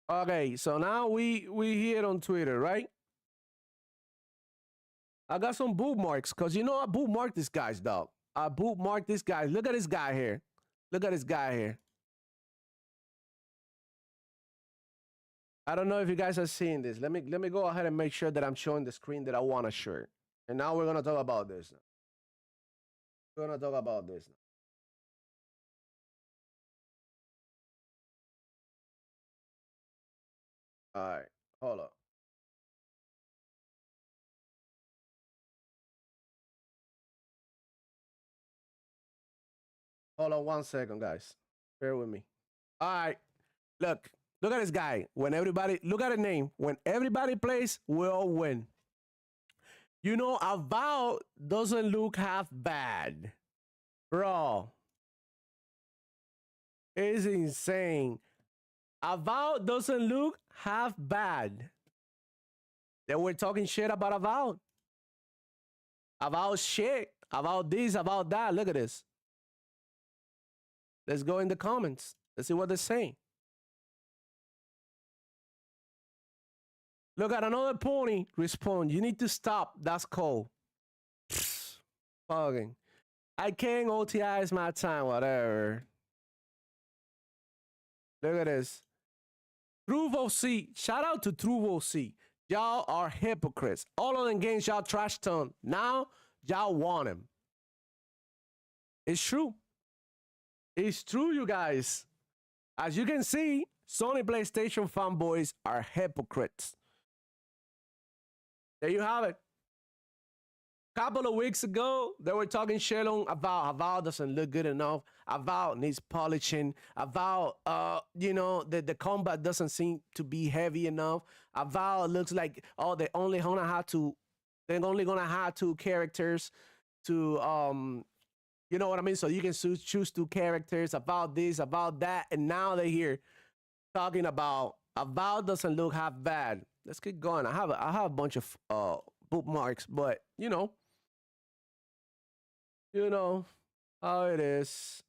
Okay, so now we here on Twitter, right? I got some bookmarks because I bookmark these guys, dog. I bookmark this guy. Look at this guy here. Look at this guy here. I don't know if you guys are seeing this. Let me go ahead and make sure that I'm showing the screen that I want to share. And now we're gonna talk about this. We're gonna talk about this. All right, hold up. Hold on 1 second, guys. Bear with me. All right, look at this guy. Look at the name. When everybody plays, we all win. Avowed doesn't look half bad, bro. It's insane. Avowed doesn't look half bad. They were talking shit about Avowed. About shit. About this, about that. Look at this. Let's go in the comments. Let's see what they're saying. Look at another pony respond. You need to stop. That's cold. Fucking. I can't OTI my time, whatever. Look at this. Truvo C. Shout out to Truvo C. Y'all are hypocrites. All of them games y'all trash ton. Now y'all want them. It's true. It's true, you guys. As you can see, Sony PlayStation fanboys are hypocrites. There you have it. Couple of weeks ago, they were talking shit on Avowed doesn't look good enough. Avowed needs polishing. Avowed, the combat doesn't seem to be heavy enough. Avowed looks like they're only gonna have two characters to you know what I mean? So you can choose two characters about this, about that, and now they're here talking about Avowed doesn't look half bad. Let's keep going. I have a bunch of bookmarks, but you know how it is.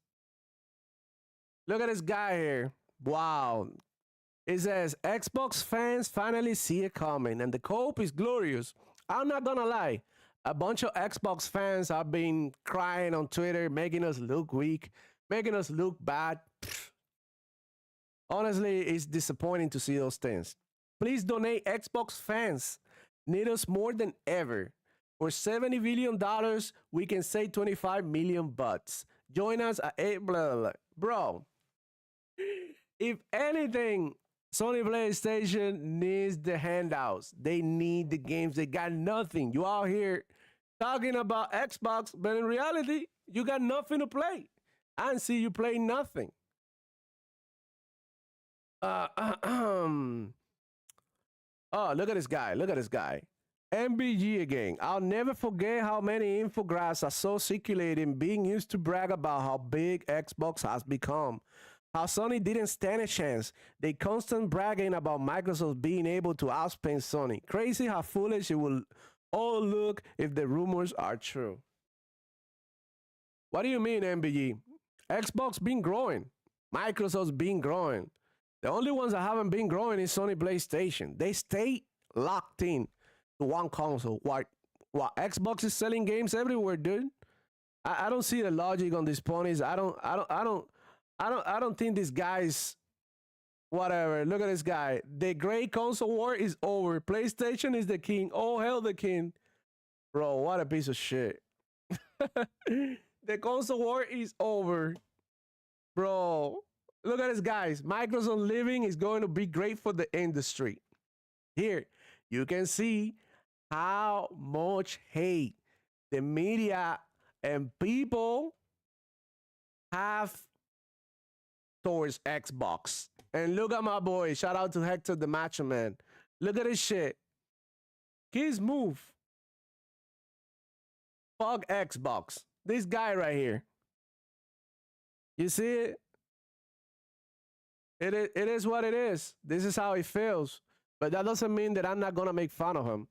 Look at this guy here. Wow. It says Xbox fans finally see it coming, and the co-op is glorious. I'm not gonna lie. A bunch of Xbox fans have been crying on Twitter, making us look weak, making us look bad. Honestly, it's disappointing to see those things. Please donate. Xbox fans need us more than ever. For $70 billion, we can save 25 million butts. Join us at 8 blah, blah, blah. Bro, If anything, Sony PlayStation needs the handouts. They need the games. They got nothing. You out here talking about Xbox, but in reality, you got nothing to play. I don't see you play nothing. Uh, oh, look at this guy. Look at this guy. MBG again. I'll never forget how many infographics I saw circulating being used to brag about how big Xbox has become. How Sony didn't stand a chance. They constant bragging about Microsoft being able to outspend Sony. Crazy how foolish it will all look if the rumors are true. What do you mean, MBG? Xbox been growing. Microsoft's been growing. The only ones that haven't been growing is Sony PlayStation. They stay locked in to one console. What Xbox is selling games everywhere, dude. I don't see the logic on these ponies. I don't think this guy's whatever. Look at this guy. The great console war is over. PlayStation is the king. Oh hell the king. Bro, what a piece of shit. The console war is over. Bro, look at this, guys. Microsoft Living is going to be great for the industry. Here, you can see how much hate the media and people have towards Xbox. And look at my boy. Shout out to Hector the Macho Man. Look at this shit. His move. Fuck Xbox. This guy right here. You see it? It is what it is. This is how it feels. But that doesn't mean that I'm not going to make fun of him.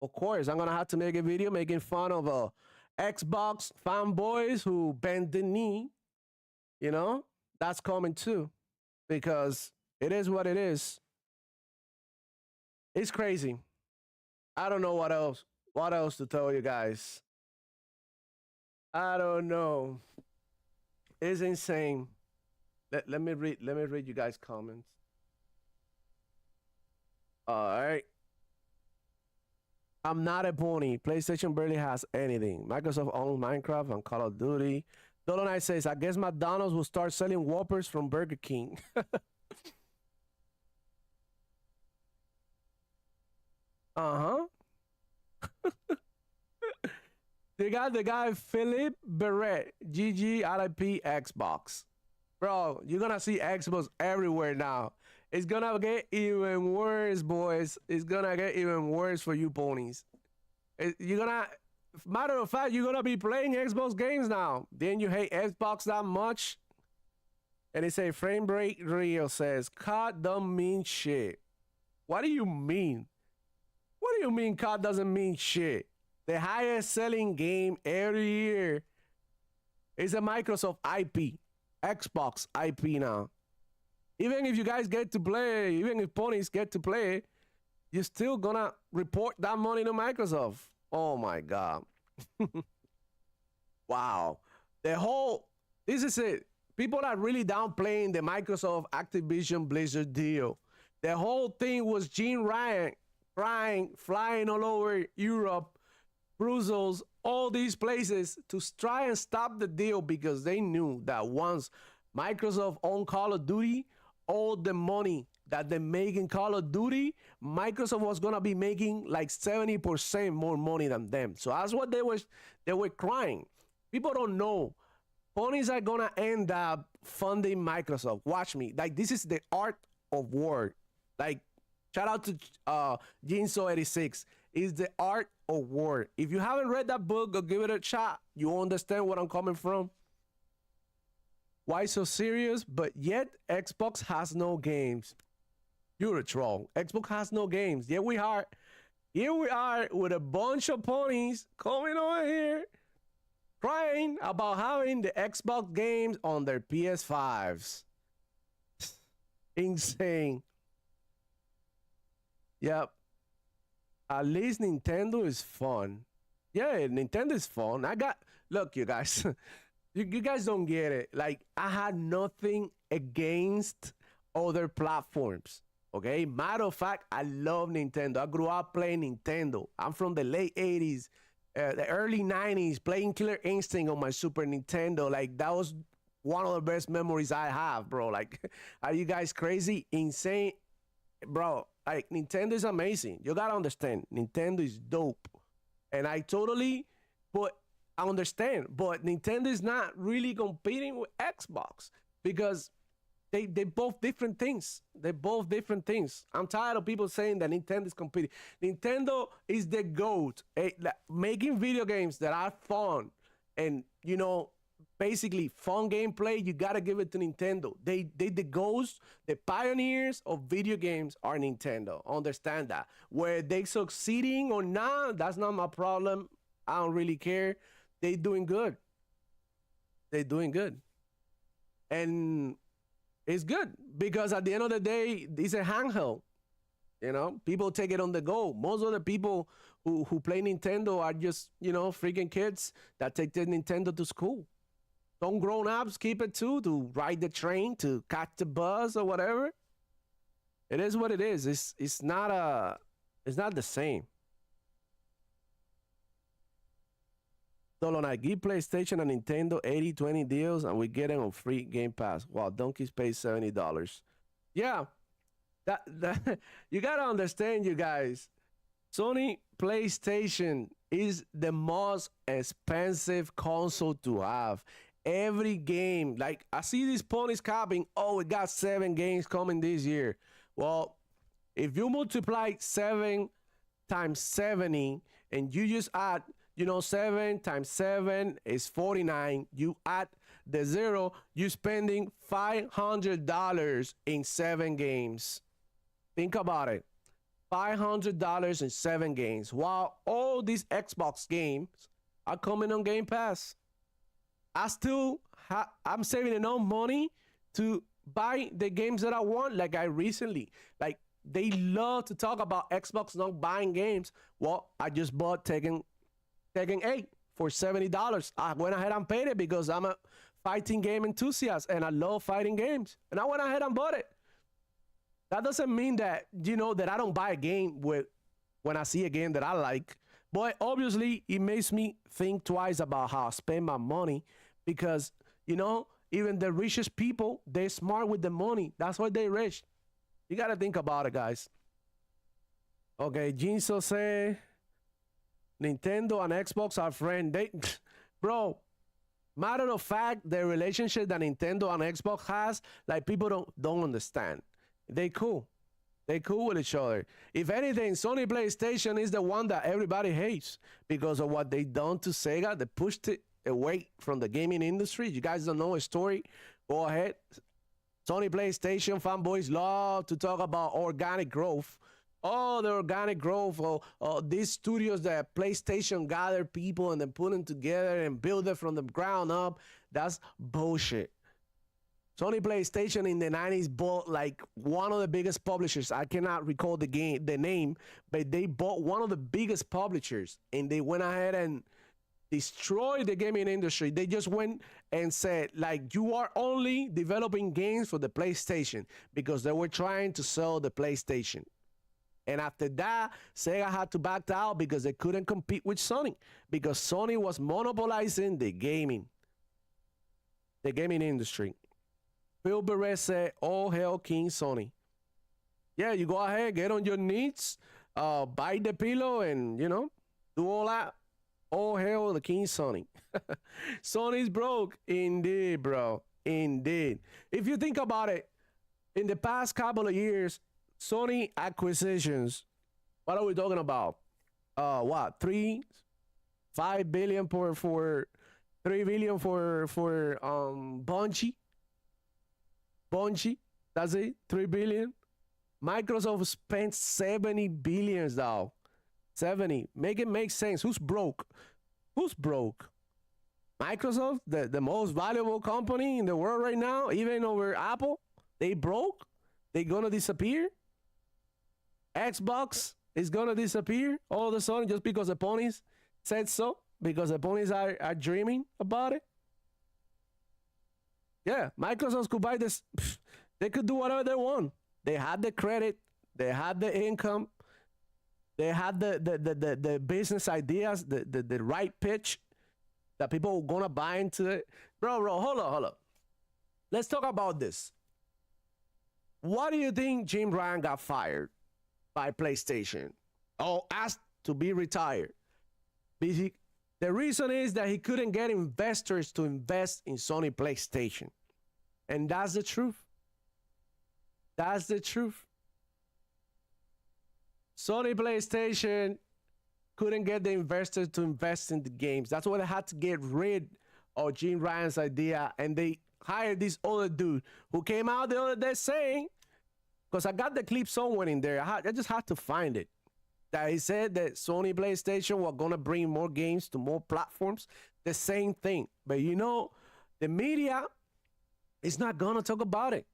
Of course, I'm going to have to make a video making fun of Xbox fanboys who bend the knee. You know? That's coming too. Because it is what it is. It's crazy. I don't know what else to tell you guys. I don't know. It's insane. Let me read you guys' comments. All right. I'm not a pony. PlayStation barely has anything. Microsoft owns Minecraft and Call of Duty. Dolo Knight says, I guess McDonald's will start selling Whoppers from Burger King. Uh-huh. They got the guy Philip Barrett, GG RIP Xbox. Bro, you're gonna see Xbox everywhere now. It's gonna get even worse, boys. It's gonna get even worse for you ponies. You're gonna, matter of fact, you're gonna be playing Xbox games now. Then you hate Xbox that much. And they say Frame Break Real says, COD don't mean shit. What do you mean? What do you mean COD doesn't mean shit? The highest selling game every year is a Microsoft IP, Xbox IP now. Even if you guys get to play, even if ponies get to play, you're still gonna report that money to Microsoft. Oh my God. Wow. This is it. People are really downplaying the Microsoft Activision Blizzard deal. The whole thing was Gene Ryan crying, flying all over Europe, Brussels, all these places to try and stop the deal because they knew that once Microsoft owned Call of Duty, all the money that they make in Call of Duty, Microsoft was gonna be making like 70% more money than them. So that's what they were crying. People don't know. Ponies are gonna end up funding Microsoft. Watch me. Like, this is the art of war. Like, shout out to Jinso86. It's the art of war. If you haven't read that book, go give it a shot. You understand where I'm coming from. Why so serious? But yet Xbox has no games. You're a troll. Xbox has no games. Here we are with a bunch of ponies coming over here crying about having the Xbox games on their PS5s. Insane. Yep. At least Nintendo is fun. Yeah, Nintendo is fun. Look, you guys, you guys don't get it. Like, I had nothing against other platforms. Okay, matter of fact, I love Nintendo. I grew up playing Nintendo. I'm from the late 80s, the early 90s, playing Killer Instinct on my Super Nintendo. Like, that was one of the best memories I have, bro. Like, are you guys crazy? Insane, bro. Like, Nintendo is amazing. You gotta understand, Nintendo is dope, and I totally, but I understand, but Nintendo is not really competing with Xbox because they both different things. They're both different things. I'm tired of people saying that Nintendo is competing. Nintendo is the GOAT. Like, making video games that are fun and basically fun gameplay, you gotta give it to Nintendo. They the ghosts, the pioneers of video games are Nintendo. Understand that. Where they succeeding or not, that's not my problem. I don't really care. They doing good. They doing good. And it's good because at the end of the day, it's a handheld. People take it on the go. Most of the people who play Nintendo are just, freaking kids that take the Nintendo to school. Some grown ups keep it too, to ride the train, to catch the bus or whatever. It is what it is. It's not the same. Dolonite, give PlayStation and Nintendo 80-20 deals and we get them on free Game Pass while Donkeys pays $70. Yeah, that you gotta understand, you guys. Sony PlayStation is the most expensive console to have. Every game, like I see these ponies copying, oh, it got 7 games coming this year. Well, if you multiply 7 times 70 and you just add 7 times 7 is 49. You add the 0, you're spending $500 in 7 games. Think about it. $500 in 7 games. While all these Xbox games are coming on Game Pass. I'm saving enough money to buy the games that I want. Like I recently, like they love to talk about Xbox not buying games. Well, I just bought Tekken 8 for $70. I went ahead and paid it because I'm a fighting game enthusiast and I love fighting games. And I went ahead and bought it. That doesn't mean that, that I don't buy a game when I see a game that I like. But obviously, it makes me think twice about how I spend my money because, even the richest people, they're smart with the money. That's why they're rich. You got to think about it, guys. Okay, Jinso say Nintendo and Xbox are friends. Bro, matter of fact, the relationship that Nintendo and Xbox has, like people don't understand. They cool. They cool with each other. If anything, Sony PlayStation is the one that everybody hates because of what they done to Sega. They pushed it away from the gaming industry. You guys don't know a story? Go ahead. Sony PlayStation fanboys love to talk about organic growth. Oh, the organic growth of these studios that PlayStation gather people and then put them together and build it from the ground up. That's bullshit. Sony PlayStation in the 90s bought like one of the biggest publishers. I cannot recall the name, but they bought one of the biggest publishers and they went ahead and destroyed the gaming industry. They just went and said, like, you are only developing games for the PlayStation because they were trying to sell the PlayStation. And after that, Sega had to back out because they couldn't compete with Sony because Sony was monopolizing the gaming industry. Phil Perez said, "Oh hell, King Sony." Yeah, you go ahead, get on your knees, bite the pillow, and do all that. Oh hell, the King Sony. Sony's broke, indeed, bro, indeed. If you think about it, in the past couple of years, Sony acquisitions. What are we talking about? What 5 billion for 3 billion for Bungie, that's it, 3 billion. Microsoft spent 70 billions now. 70. Make it make sense. Who's broke? Microsoft, the most valuable company in the world right now, even over Apple. They broke. They gonna disappear. Xbox is gonna disappear all of a sudden just because the ponies said so. Because the ponies are dreaming about it. Yeah, Microsoft could buy this. They could do whatever they want. They had the credit. They had the income. They had the business ideas, the right pitch that people were going to buy into it. Bro, hold up. let's talk about this. Why do you think Jim Ryan got fired by PlayStation or asked to be retired? The reason is that he couldn't get investors to invest in Sony PlayStation. And that's the truth. That's the truth. Sony PlayStation couldn't get the investors to invest in the games. That's why they had to get rid of Jim Ryan's idea. And they hired this other dude who came out the other day saying, because I got the clip somewhere in there, I just had to find it, that he said that Sony PlayStation were going to bring more games to more platforms. The same thing. But you know, the media is not going to talk about it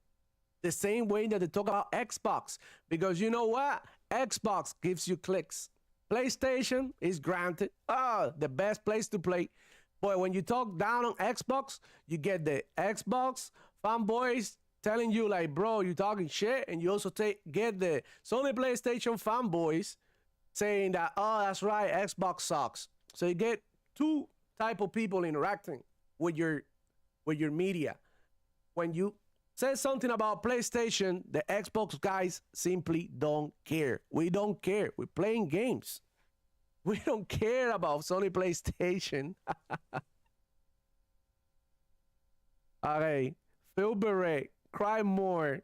the same way that they talk about Xbox. Because you know what? Xbox gives you clicks. PlayStation is granted, the best place to play. But when you talk down on Xbox, you get the Xbox fanboys telling you like, bro, you talking shit. And you also get the Sony PlayStation fanboys saying that, oh, that's right, Xbox sucks. So you get two type of people interacting with your media. When you say something about PlayStation, the Xbox guys simply don't care. We don't care. We're playing games. We don't care about Sony PlayStation. Okay, Phil Beret, cry more.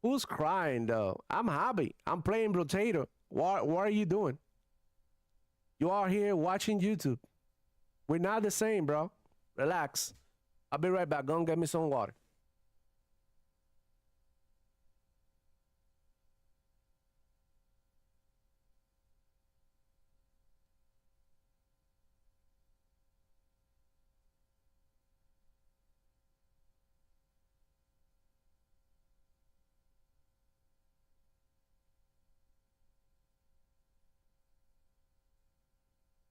Who's crying though? I'm happy. I'm playing Brotato. What are you doing? You are here watching YouTube. We're not the same, bro. Relax. I'll be right back. Go and get me some water.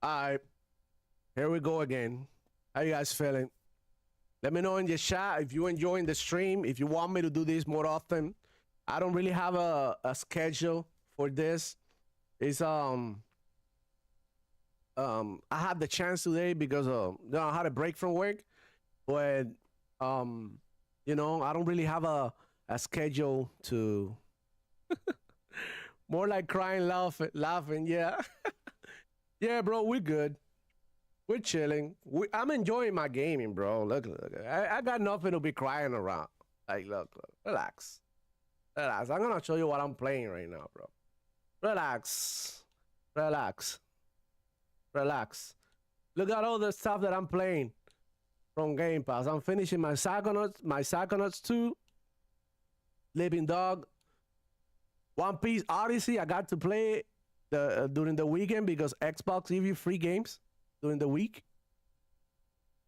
All right, here we go again. How you guys feeling? Let me know in the chat if you're enjoying the stream, if you want me to do this more often. I don't really have a schedule for this. It's I had the chance today because I had a break from work, but you know, I don't really have a schedule to more like crying, laughing, yeah. Yeah, bro, we're good. We're chilling. I'm enjoying my gaming, bro. Look. I got nothing to be crying around. Like, look, relax. Relax. I'm gonna show you what I'm playing right now, bro. Relax. Relax. Relax. Look at all the stuff that I'm playing from Game Pass. I'm finishing my Psychonauts 2, Living Dog, One Piece Odyssey. I got to play it during the weekend because Xbox give you free games during the week.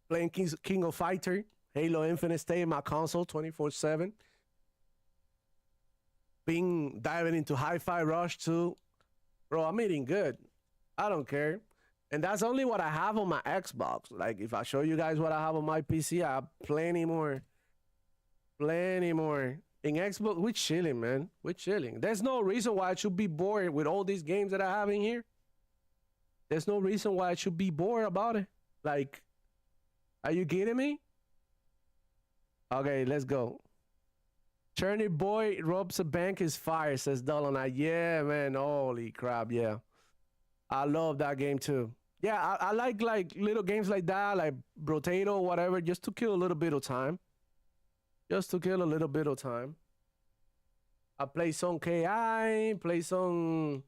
Playing King of Fighter, Halo Infinite, stay in my console 24/7. Being diving into Hi-Fi Rush 2. Bro, I'm eating good. I don't care. And that's only what I have on my Xbox. Like, if I show you guys what I have on my PC, I have plenty more. Plenty more. In Xbox, we're chilling, man. We're chilling. There's no reason why I should be bored with all these games that I have in here. There's no reason why I should be bored about it. Like, are you kidding me? Okay, let's go. Cherny Boy robs a bank is fire, says Dolonite. Yeah, man. Holy crap, yeah. I love that game too. Yeah, I like little games like that, like Brotato, whatever, just to kill a little bit of time. Just to kill a little bit of time. I play some KI, play some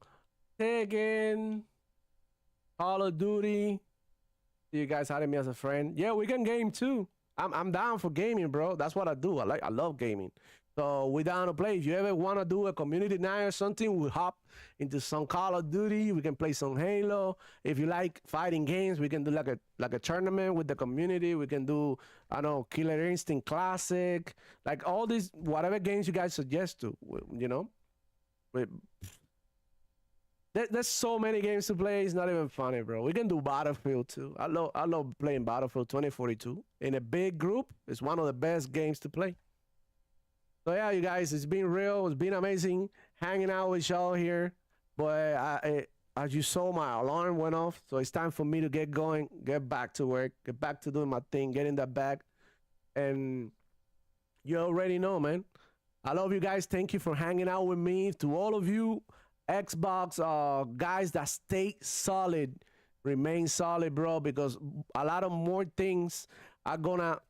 Tekken, Call of Duty. You guys had me as a friend. Yeah, we can game too. I'm down for gaming, bro. That's what I do. I love gaming. So we're down to play. If you ever want to do a community night or something, we'll hop into some Call of Duty. We can play some Halo. If you like fighting games, we can do like a tournament with the community. We can do, I don't know, Killer Instinct Classic. Like all these, whatever games you guys suggest to, you know. There's so many games to play. It's not even funny, bro. We can do Battlefield too. I love playing Battlefield 2042 in a big group. It's one of the best games to play. So yeah, you guys, it's been real. It's been amazing hanging out with y'all here. But as you saw, my alarm went off, so it's time for me to get going, get back to work, get back to doing my thing, get in that bag, and You already know, man. I love you guys. Thank you for hanging out with me. To all of you Xbox guys that stay solid, remain solid, bro, because a lot of more things are gonna,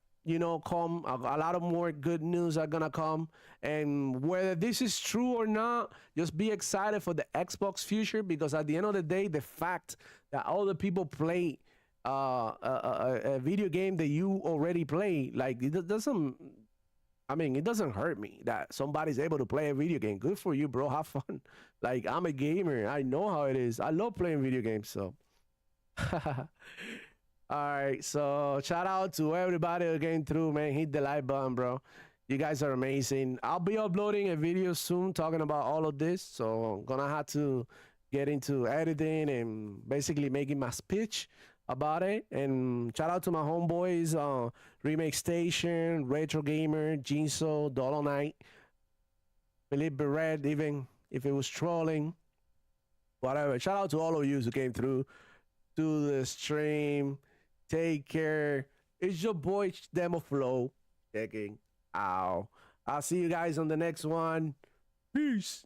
come. A lot of more good news are gonna come. And whether this is true or not, just be excited for the Xbox future, because at the end of the day, the fact that all the people play a video game that you already play, like it doesn't, I mean, it doesn't hurt me that somebody's able to play a video game. Good for you, bro. Have fun. Like, I'm a gamer. I know how it is. I love playing video games. So, all right. So, shout out to everybody who came through, man. Hit the like button, bro. You guys are amazing. I'll be uploading a video soon talking about all of this. So, I'm gonna have to get into editing and basically making my speech about it. And shout out to my homeboys, Remake Station, Retro Gamer, Jinso, Dollar Knight, Philippe Beret, even if it was trolling, whatever. Shout out to all of you who came through to the stream. Take care. It's your boy Demo Flow checking out. I'll see you guys on the next one. Peace.